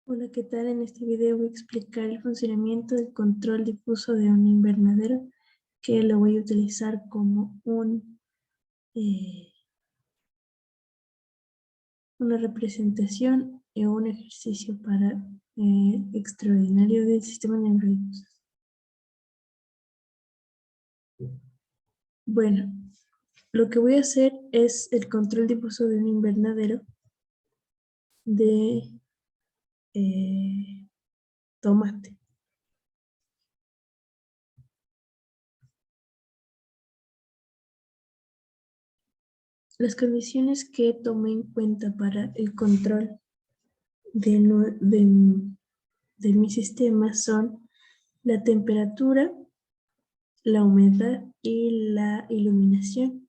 Hola, ¿qué tal? En este video voy a explicar el funcionamiento del control difuso de un invernadero, que lo voy a utilizar como una representación y un ejercicio para extraordinario del sistema de neurodifusos. Bueno, lo que voy a hacer es el control difuso de un invernadero de tomate. Las condiciones que tomé en cuenta para el control de mi sistema son la temperatura, la humedad y la iluminación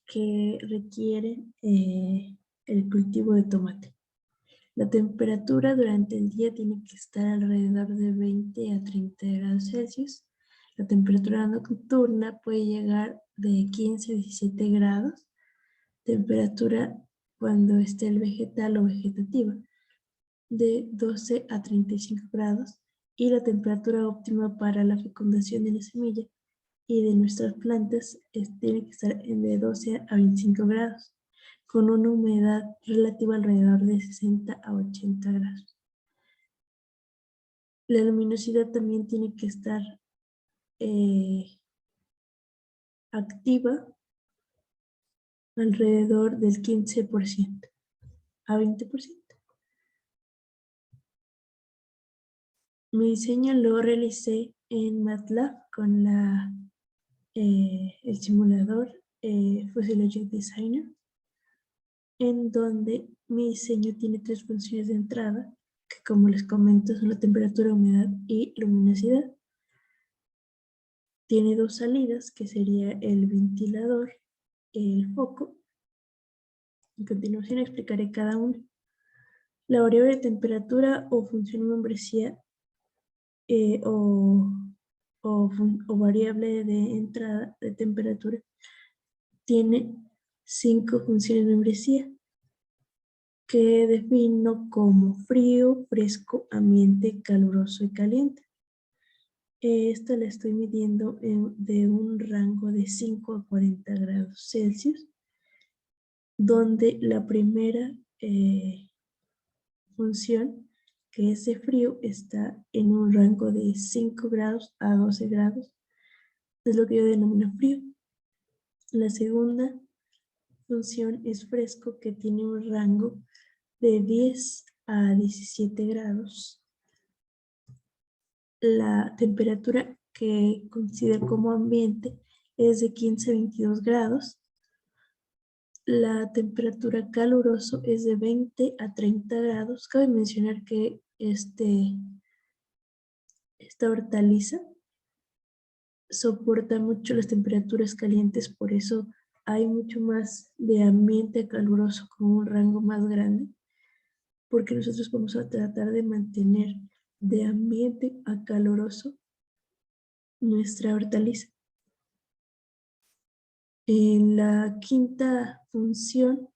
que requiere el cultivo de tomate. La temperatura durante el día tiene que estar alrededor de 20 a 30 grados Celsius. La temperatura nocturna puede llegar de 15 a 17 grados. Temperatura cuando esté el vegetal o vegetativa de 12 a 35 grados. Y la temperatura óptima para la fecundación de la semilla y de nuestras plantas tiene que estar de 12 a 25 grados, con una humedad relativa alrededor de 60 a 80 grados. La luminosidad también tiene que estar activa alrededor del 15% a 20%. Mi diseño lo realicé en MATLAB con el simulador Fuzzy Logic Designer, en donde mi diseño tiene tres funciones de entrada, que como les comento son la temperatura, humedad y luminosidad. Tiene dos salidas, que sería el ventilador, el foco. A continuación explicaré cada una. La variable de temperatura o función de membresía o variable de entrada de temperatura tiene 5 funciones de membresía, que defino como frío, fresco, ambiente, caluroso y caliente. Esta la estoy midiendo de un rango de 5 a 40 grados Celsius, donde la primera función, que es de frío, está en un rango de 5 grados a 12 grados, es lo que yo denomino frío. La segunda función es fresco, que tiene un rango de 10 a 17 grados. La temperatura que considero como ambiente es de 15 a 22 grados. La temperatura caluroso es de 20 a 30 grados. Cabe mencionar que esta hortaliza soporta mucho las temperaturas calientes, por eso hay mucho más de ambiente caluroso con un rango más grande, porque nosotros vamos a tratar de mantener de ambiente a caluroso nuestra hortaliza. En la quinta función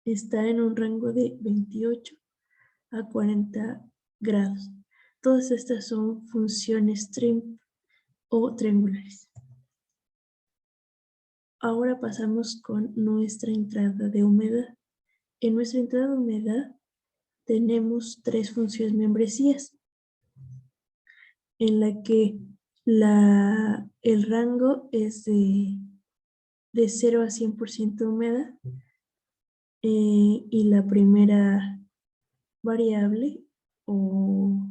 está en un rango de 28 a 40 grados. Todas estas son funciones trim o triangulares. Ahora pasamos con nuestra entrada de humedad. En nuestra entrada de humedad tenemos tres funciones membresías, en la que el rango es de 0 a 100% de humedad, y la primera variable o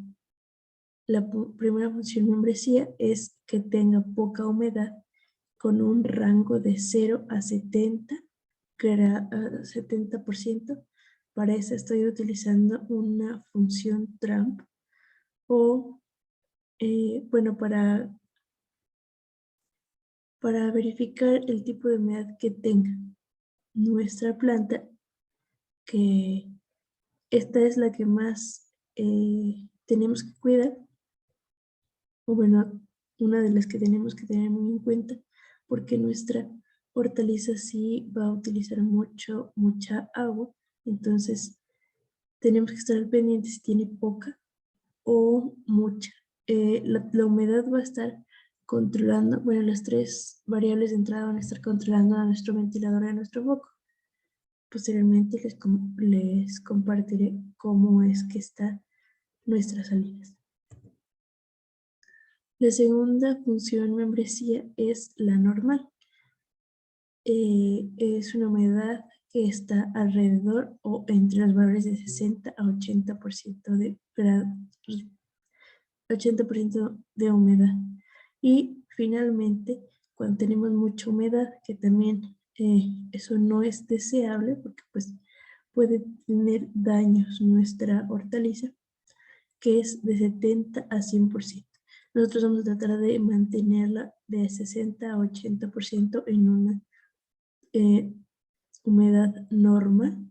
la primera función membresía es que tenga poca humedad con un rango de 0 a 70%. Para eso estoy utilizando una función tramp o, bueno, para verificar el tipo de humedad que tenga nuestra planta, que esta es la que más tenemos que cuidar, o bueno, una de las que tenemos que tener muy en cuenta, porque nuestra hortaliza sí va a utilizar mucha agua. Entonces tenemos que estar al pendiente si tiene poca o mucha. La humedad va a estar controlando, bueno, las tres variables de entrada van a estar controlando a nuestro ventilador y a nuestro foco. Posteriormente les compartiré cómo es que están nuestras salidas. La segunda función membresía es la normal. Es una humedad que está alrededor o entre los valores de 60 a 80% de 80% de humedad. Y finalmente, cuando tenemos mucha humedad, que también eso no es deseable porque pues puede tener daños nuestra hortaliza, que es de 70 a 100%. Nosotros vamos a tratar de mantenerla de 60 a 80% en una humedad normal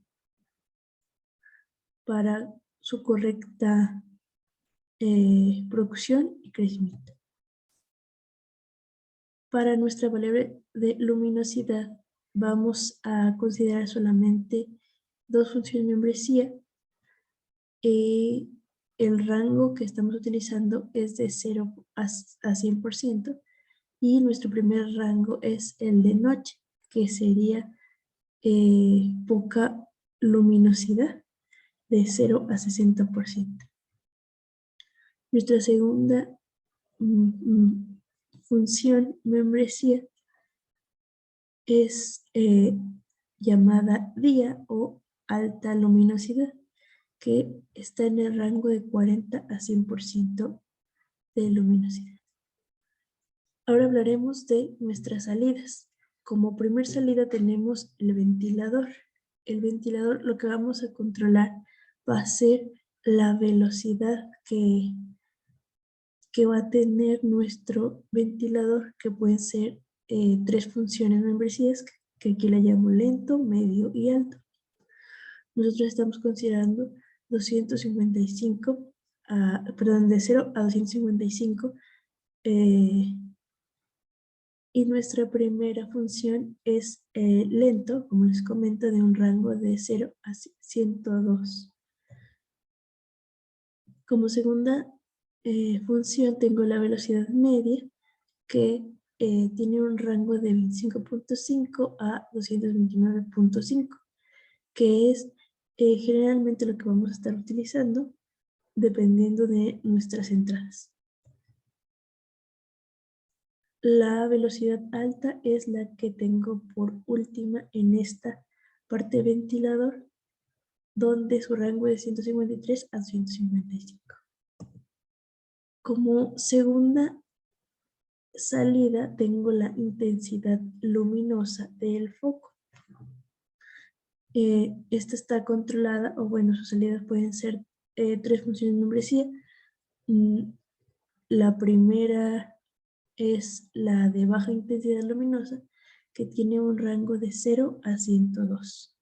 para su correcta producción y crecimiento. Para nuestra variable de luminosidad vamos a considerar solamente dos funciones de membresía. El rango que estamos utilizando es de 0 a 100% y nuestro primer rango es el de noche, que sería poca luminosidad de 0 a 60%. Nuestra segunda función membresía es llamada día o alta luminosidad, que está en el rango de 40 a 100% de luminosidad. Ahora hablaremos de nuestras salidas. Como primer salida tenemos el ventilador. El ventilador, lo que vamos a controlar va a ser la velocidad que va a tener nuestro ventilador, que pueden ser tres funciones membresías, que aquí la llamo lento, medio y alto. Nosotros estamos considerando 255, perdón, de 0 a 255, y nuestra primera función es lento, como les comento, de un rango de 0 a 102. Como segunda función tengo la velocidad media, que tiene un rango de 25.5 a 229.5, que es generalmente lo que vamos a estar utilizando dependiendo de nuestras entradas. La velocidad alta es la que tengo por última en esta parte de ventilador, donde su rango es de 153 a 155. Como segunda salida tengo la intensidad luminosa del foco. Esta está controlada, o bueno, sus salidas pueden ser tres funciones de membresía. La primera es la de baja intensidad luminosa, que tiene un rango de 0 a 102.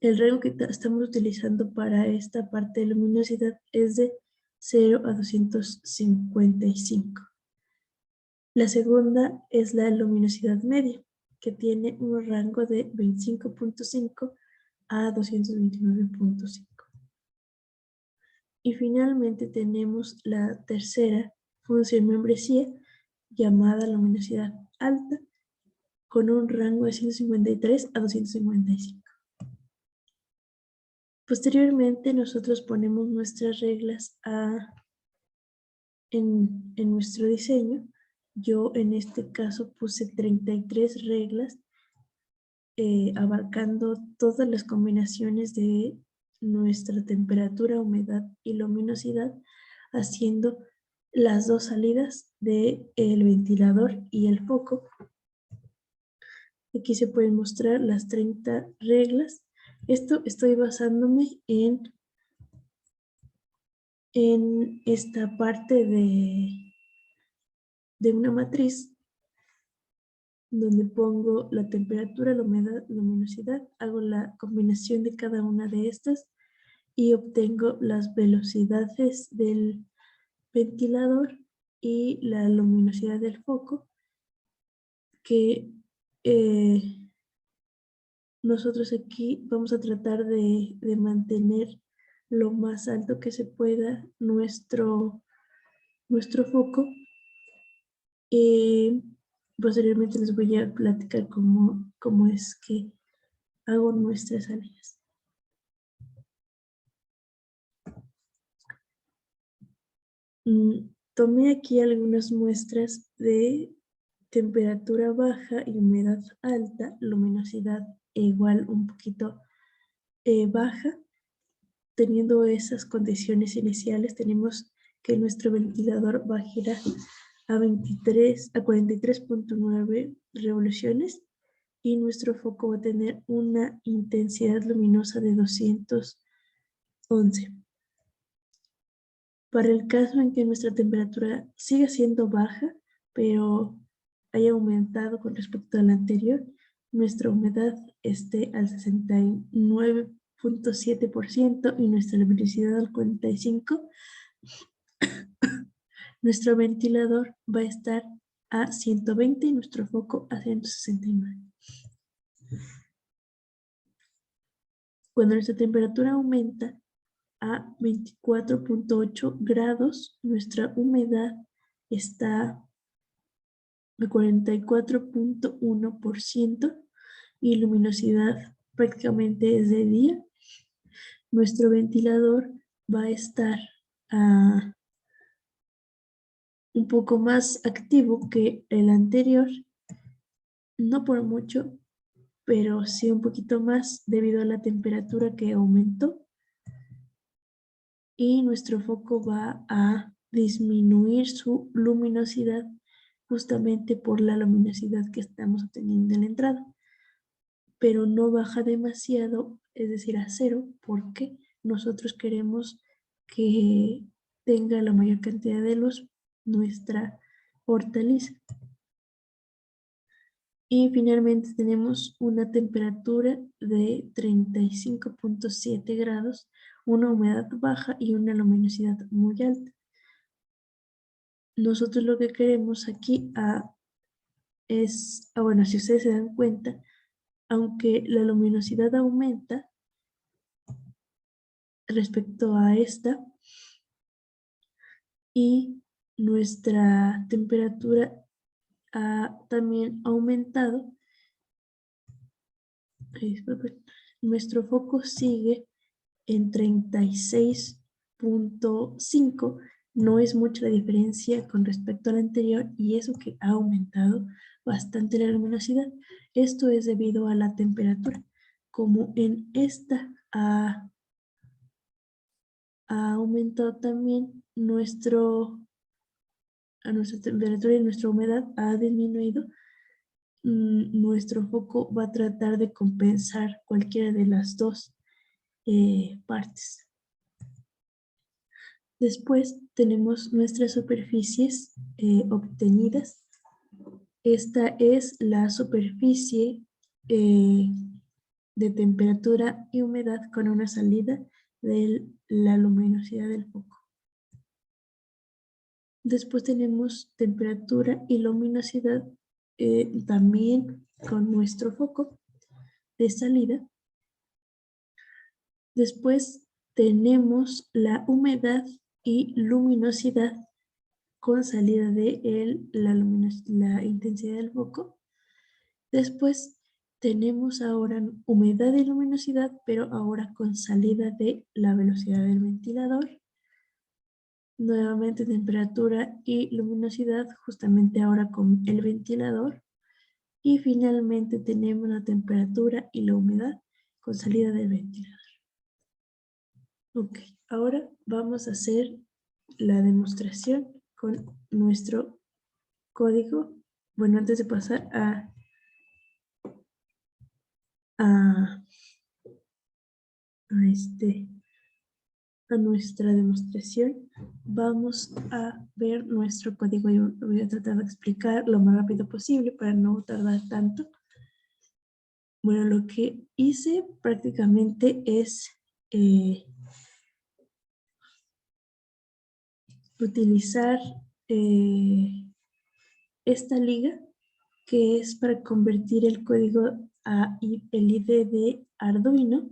El rango que estamos utilizando para esta parte de luminosidad es de 0 a 255. La segunda es la luminosidad media, que tiene un rango de 25.5 a 229.5. Y finalmente tenemos la tercera función membresía, llamada luminosidad alta, con un rango de 153 a 255. Posteriormente nosotros ponemos nuestras reglas en nuestro diseño. Yo en este caso puse 33 reglas abarcando todas las combinaciones de nuestra temperatura, humedad y luminosidad, haciendo las dos salidas del ventilador y el foco. Aquí se pueden mostrar las 30 reglas. Esto estoy basándome en esta parte de una matriz donde pongo la temperatura, la humedad, la luminosidad, hago la combinación de cada una de estas y obtengo las velocidades del ventilador y la luminosidad del foco, que nosotros aquí vamos a tratar de mantener lo más alto que se pueda nuestro foco. Posteriormente les voy a platicar cómo es que hago nuestras salidas. Tomé aquí algunas muestras de temperatura baja y humedad alta, luminosidad igual un poquito baja. Teniendo esas condiciones iniciales, tenemos que nuestro ventilador va a girar a 43.9 revoluciones y nuestro foco va a tener una intensidad luminosa de 211. Para el caso en que nuestra temperatura siga siendo baja, pero haya aumentado con respecto a la anterior, nuestra humedad esté al 69.7% y nuestra luminosidad al 45%, nuestro ventilador va a estar a 120 y nuestro foco a 169. Cuando nuestra temperatura aumenta a 24.8 grados, nuestra humedad está a 44.1% y luminosidad prácticamente es de día. Nuestro ventilador va a estar un poco más activo que el anterior, no por mucho, pero sí un poquito más debido a la temperatura que aumentó. Y nuestro foco va a disminuir su luminosidad justamente por la luminosidad que estamos obteniendo en la entrada. Pero no baja demasiado, es decir, a cero, porque nosotros queremos que tenga la mayor cantidad de luz nuestra hortaliza. Y finalmente tenemos una temperatura de 35.7 grados, una humedad baja y una luminosidad muy alta. Nosotros lo que queremos aquí es, bueno, si ustedes se dan cuenta, aunque la luminosidad aumenta respecto a esta y nuestra temperatura ha también aumentado, nuestro foco sigue en 36.5, no es mucha la diferencia con respecto al anterior y eso que ha aumentado bastante la luminosidad. Esto es debido a la temperatura. Como en esta ha aumentado también nuestra temperatura y nuestra humedad ha disminuido, nuestro foco va a tratar de compensar cualquiera de las dos partes. Después tenemos nuestras superficies obtenidas. Esta es la superficie de temperatura y humedad con una salida de la luminosidad del foco. Después tenemos temperatura y luminosidad también con nuestro foco de salida. Después tenemos la humedad y luminosidad con salida de la intensidad del foco. Después tenemos ahora humedad y luminosidad, pero ahora con salida de la velocidad del ventilador. Nuevamente temperatura y luminosidad, justamente ahora con el ventilador. Y finalmente tenemos la temperatura y la humedad con salida del ventilador. Ok, ahora vamos a hacer la demostración con nuestro código. Bueno, antes de pasar a nuestra demostración, vamos a ver nuestro código. Yo voy a tratar de explicar lo más rápido posible para no tardar tanto. Bueno, lo que hice prácticamente es utilizar esta liga que es para convertir el código el ID de Arduino.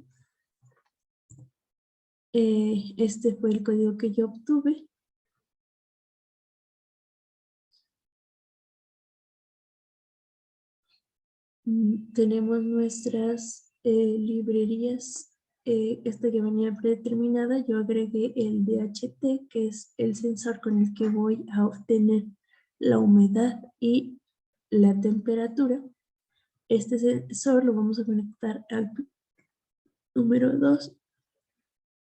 Este fue el código que yo obtuve. Tenemos nuestras librerías. Esta que venía predeterminada, yo agregué el DHT, que es el sensor con el que voy a obtener la humedad y la temperatura. Este sensor lo vamos a conectar al número 2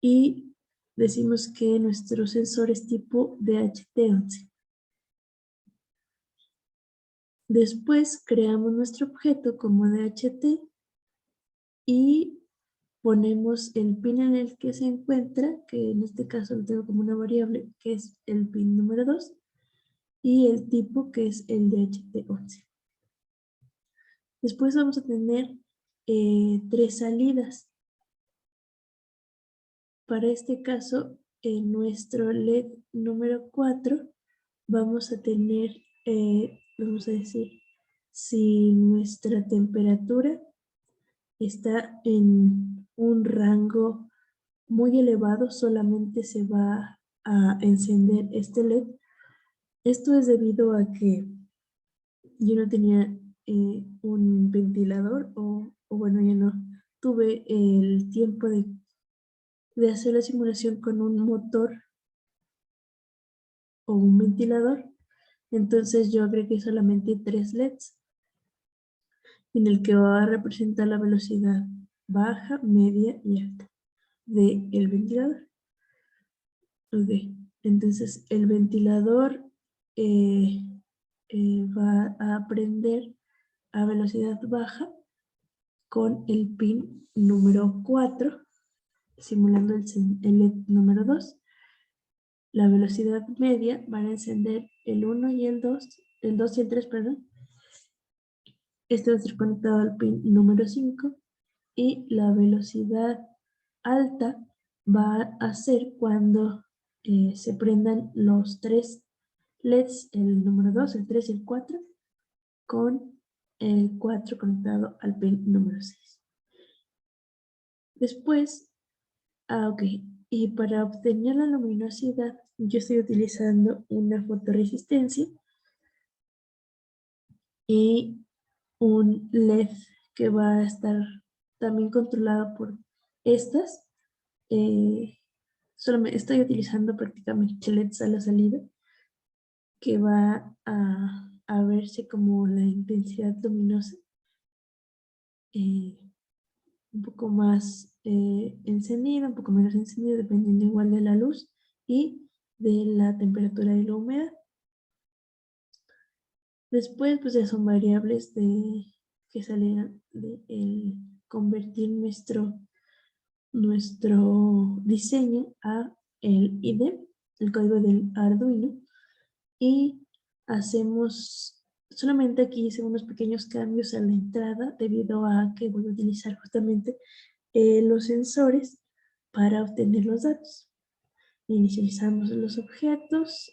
y decimos que nuestro sensor es tipo DHT11. Después creamos nuestro objeto como DHT y ponemos el pin en el que se encuentra, que en este caso lo tengo como una variable, que es el pin número 2, y el tipo, que es el DHT11. Después vamos a tener 3 salidas. Para este caso, en nuestro LED número 4, vamos a tener, vamos a decir, si nuestra temperatura está en un rango muy elevado, solamente se va a encender este LED. Esto es debido a que yo no tenía un ventilador o bueno, ya no tuve el tiempo de hacer la simulación con un motor o un ventilador. Entonces yo agregué solamente 3 LEDs en el que va a representar la velocidad baja, media y alta del ventilador. Ok, entonces el ventilador va a prender a velocidad baja con el pin número 4, simulando el LED número 2. La velocidad media va a encender el 1 y el 2 y el 3, perdón. Este va a estar conectado al pin número 5 y la velocidad alta va a ser cuando se prendan los 3 LEDs, el número 2, el 3 y el 4, con el 4 conectado al pin número 6. Después, ok, y para obtener la luminosidad, yo estoy utilizando una fotorresistencia y un LED que va a estar también controlado por estas. Solo estoy utilizando prácticamente LEDs a la salida, que va a verse como la intensidad luminosa un poco más encendida, un poco menos encendida, dependiendo igual de la luz y de la temperatura y la humedad. Después, pues ya son variables que salen de convertir nuestro diseño a el IDE, el código del Arduino, y solamente aquí hice unos pequeños cambios a la entrada debido a que voy a utilizar justamente los sensores para obtener los datos. Inicializamos los objetos,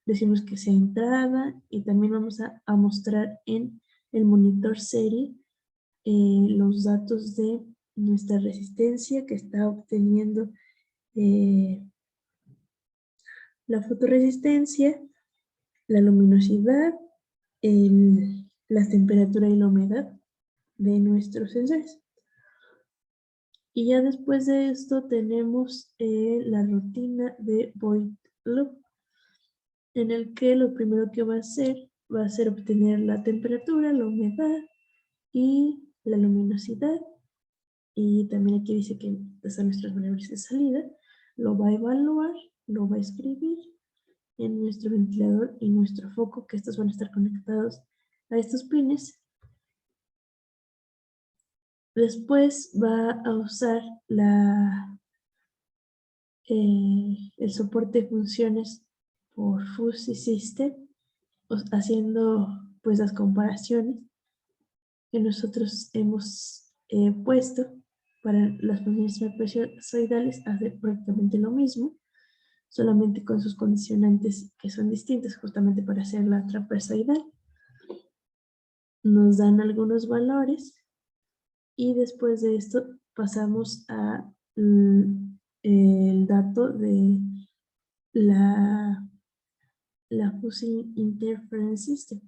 decimos que sea entrada y también vamos a mostrar en el monitor serie los datos de nuestra resistencia que está obteniendo la fotorresistencia, la luminosidad, la temperatura y la humedad de nuestros sensores. Y ya después de esto tenemos la rutina de void loop, en el que lo primero que va a ser obtener la temperatura, la humedad y la luminosidad. Y también aquí dice que están nuestras variables de salida. Lo va a evaluar, lo va a escribir en nuestro ventilador y nuestro foco, que estos van a estar conectados a estos pines. Después va a usar el soporte de funciones por Fuzzy System, haciendo pues las comparaciones que nosotros hemos puesto para las funciones trapezoidales, hace prácticamente lo mismo, solamente con sus condicionantes que son distintas justamente para hacer la trapezoidal. nos dan algunos valores y después de esto pasamos a el dato de la Fuzzy Interference System.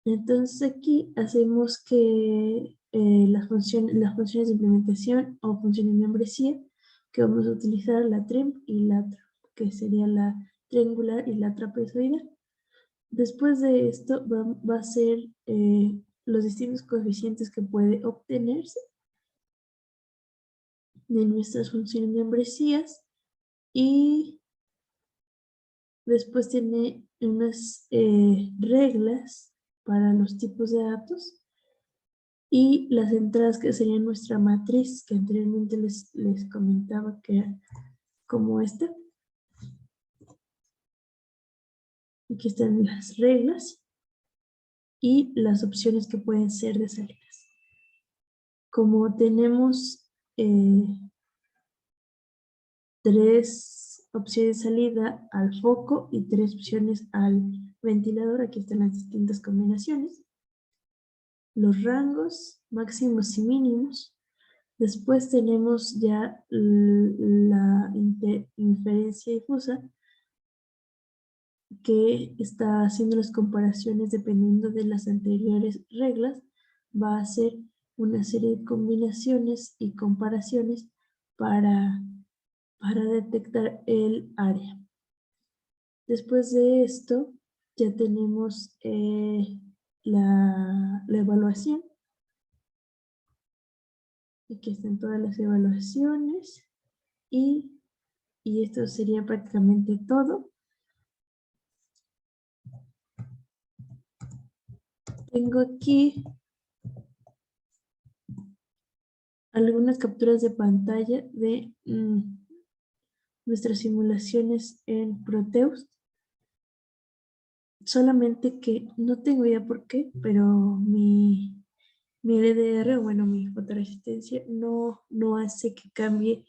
Entonces aquí hacemos que las funciones de implementación o funciones de membresía que vamos a utilizar, la trim y la que sería la triangular y la trapezoidal. Después de esto va a ser los distintos coeficientes que puede obtenerse de nuestras funciones de membresías y después tiene unas reglas para los tipos de datos y las entradas que serían nuestra matriz que anteriormente les comentaba que era como esta. Aquí están las reglas y las opciones que pueden ser de salidas. Como tenemos 3 opciones de salida al foco y 3 opciones al ventilador, aquí están las distintas combinaciones. Los rangos máximos y mínimos. Después tenemos ya la inferencia difusa, que está haciendo las comparaciones dependiendo de las anteriores reglas. Va a hacer una serie de combinaciones y comparaciones para detectar el área. Después de esto, ya tenemos la evaluación. Aquí están todas las evaluaciones y esto sería prácticamente todo. Tengo aquí algunas capturas de pantalla de nuestras simulaciones en Proteus. Solamente que no tengo idea por qué, pero mi LDR, bueno, mi fotoresistencia no hace que cambie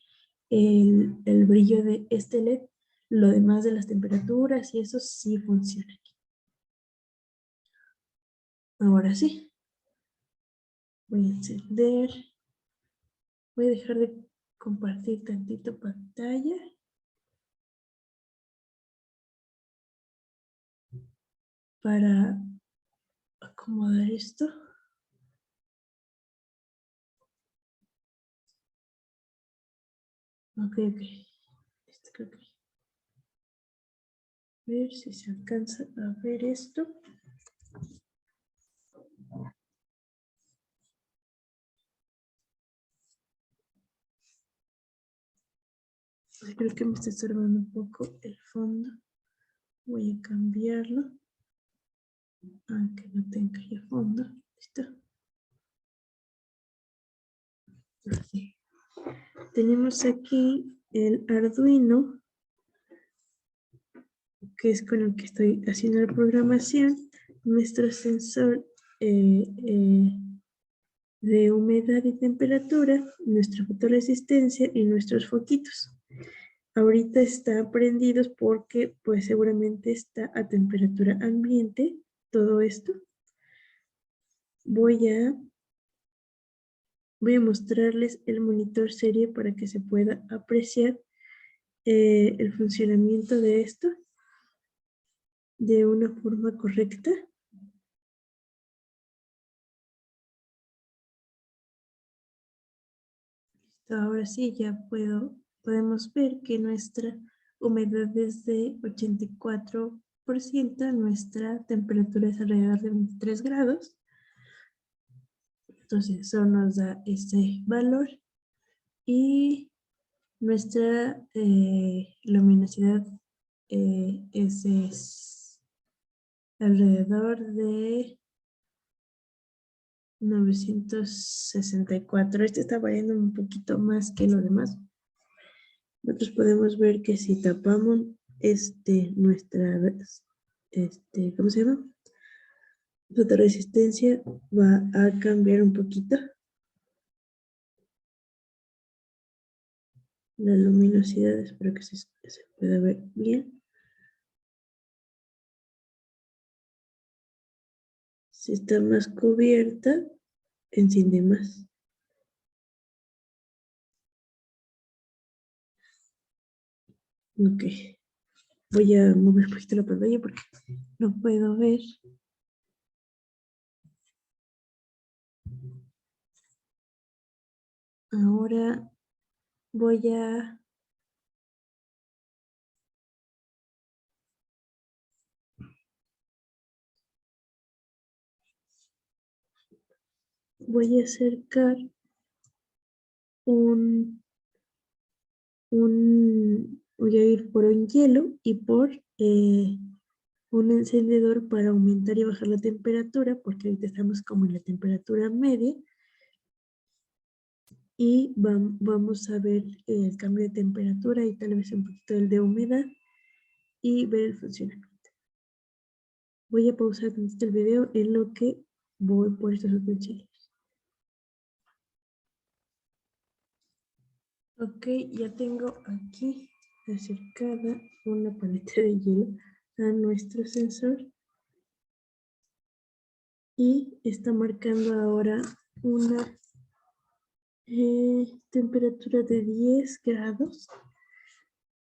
el brillo de este LED. Lo demás de las temperaturas y eso sí funciona aquí. Ahora sí. Voy a encender. Voy a dejar de compartir tantito pantalla. Para acomodar esto. Ok. Esto creo que... A ver si se alcanza a ver esto. Creo que me está estorbando un poco el fondo. Voy a cambiarlo. Aunque no tenga ya fondo. Listo. Okay. Tenemos aquí el Arduino, que es con el que estoy haciendo la programación. Nuestro sensor de humedad y temperatura, nuestra fotoresistencia y nuestros foquitos. Ahorita está prendidos porque pues seguramente está a temperatura ambiente todo esto. Voy a mostrarles el monitor serie para que se pueda apreciar el funcionamiento de esto de una forma correcta. Ahora sí ya podemos ver que nuestra humedad es de 84%, nuestra temperatura es alrededor de 23 grados. Entonces eso nos da este valor y nuestra luminosidad es alrededor de 964. Este está variando un poquito más que lo demás. Nosotros podemos ver que si tapamos nuestra, ¿cómo se llama? Fotoresistencia va a cambiar un poquito. La luminosidad, espero que se pueda ver bien. Si está más cubierta, enciende más. Ok. Voy a mover un poquito la pantalla porque no puedo ver. Ahora voy a acercar voy a ir por un hielo y por un encendedor para aumentar y bajar la temperatura, porque ahorita estamos como en la temperatura media, y vamos a ver el cambio de temperatura y tal vez un poquito el de humedad y ver el funcionamiento. Voy a pausar el video en lo que voy por estos utensilios. Ok, ya tengo aquí acercada una paleta de hielo a nuestro sensor y está marcando ahora una temperatura de 10 grados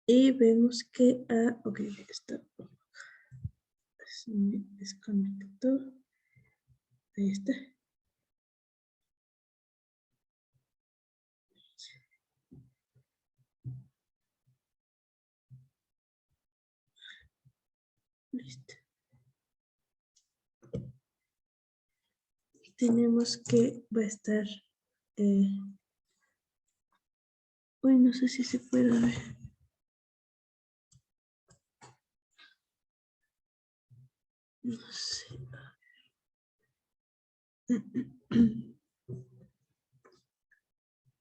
y vemos que, ok, está, se me desconectó, ahí está. Listo. Tenemos que va a estar, uy, no sé si se puede ver. No sé.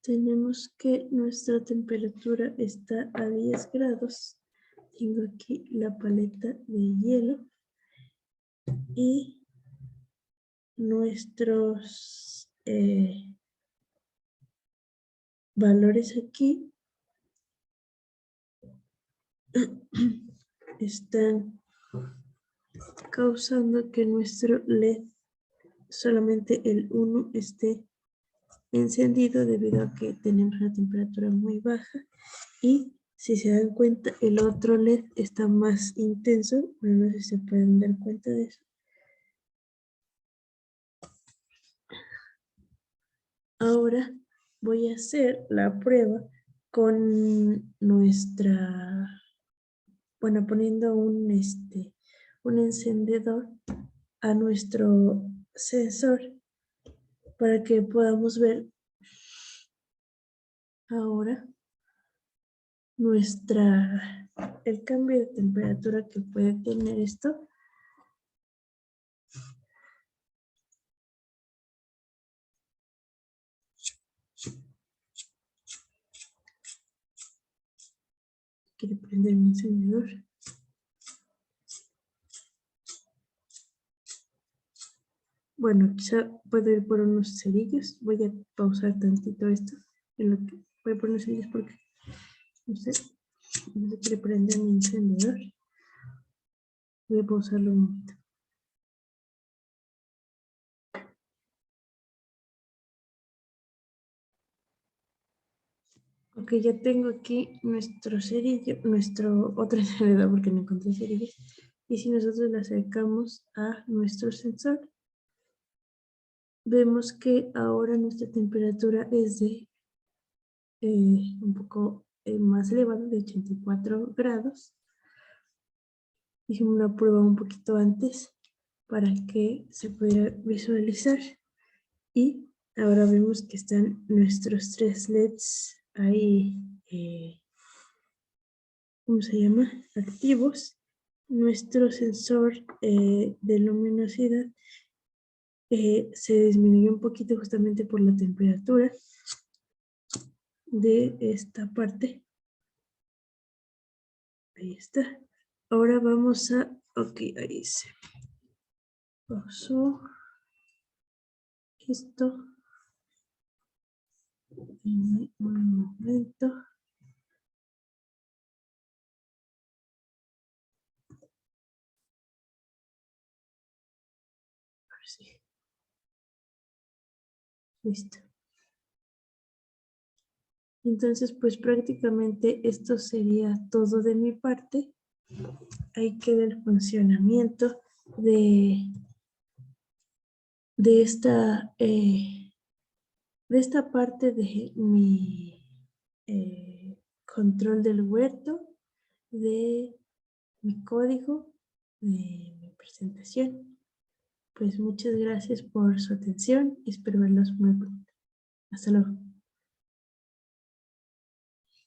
Tenemos que nuestra temperatura está a 10 grados. Tengo aquí la paleta de hielo y nuestros valores aquí están causando que nuestro LED solamente el 1 esté encendido debido a que tenemos una temperatura muy baja y si se dan cuenta el otro LED está más intenso, bueno, no sé si se pueden dar cuenta de eso. Ahora voy a hacer la prueba con nuestra, bueno, poniendo un encendedor a nuestro sensor para que podamos ver ahora el cambio de temperatura que puede tener esto. Quiero prender mi encendedor. Bueno, quizá puedo ir por unos cerillos. Voy a pausar tantito esto. En lo que voy a poner unos cerillos porque no sé, no se quiere prender mi encendedor. Voy a pausarlo un momento. Ok, ya tengo aquí nuestro cerillo, nuestro otro encendedor porque no encontré cerillos. Y si nosotros le acercamos a nuestro sensor, vemos que ahora nuestra temperatura es de un poco más elevada, de 84 grados. Hice una prueba un poquito antes para que se pudiera visualizar. Y ahora vemos que están nuestros 3 LEDs ahí, ¿cómo se llama? Activos. Nuestro sensor de luminosidad se disminuyó un poquito justamente por la temperatura de esta parte. Ahí está. Ahora vamos a, ok, ahí se pausó esto. En un momento. A ver si Listo. Entonces, pues prácticamente esto sería todo de mi parte. Ahí queda el funcionamiento de esta parte de mi control del huerto, de mi código, de mi presentación. Pues muchas gracias por su atención y espero verlos muy pronto. Hasta luego.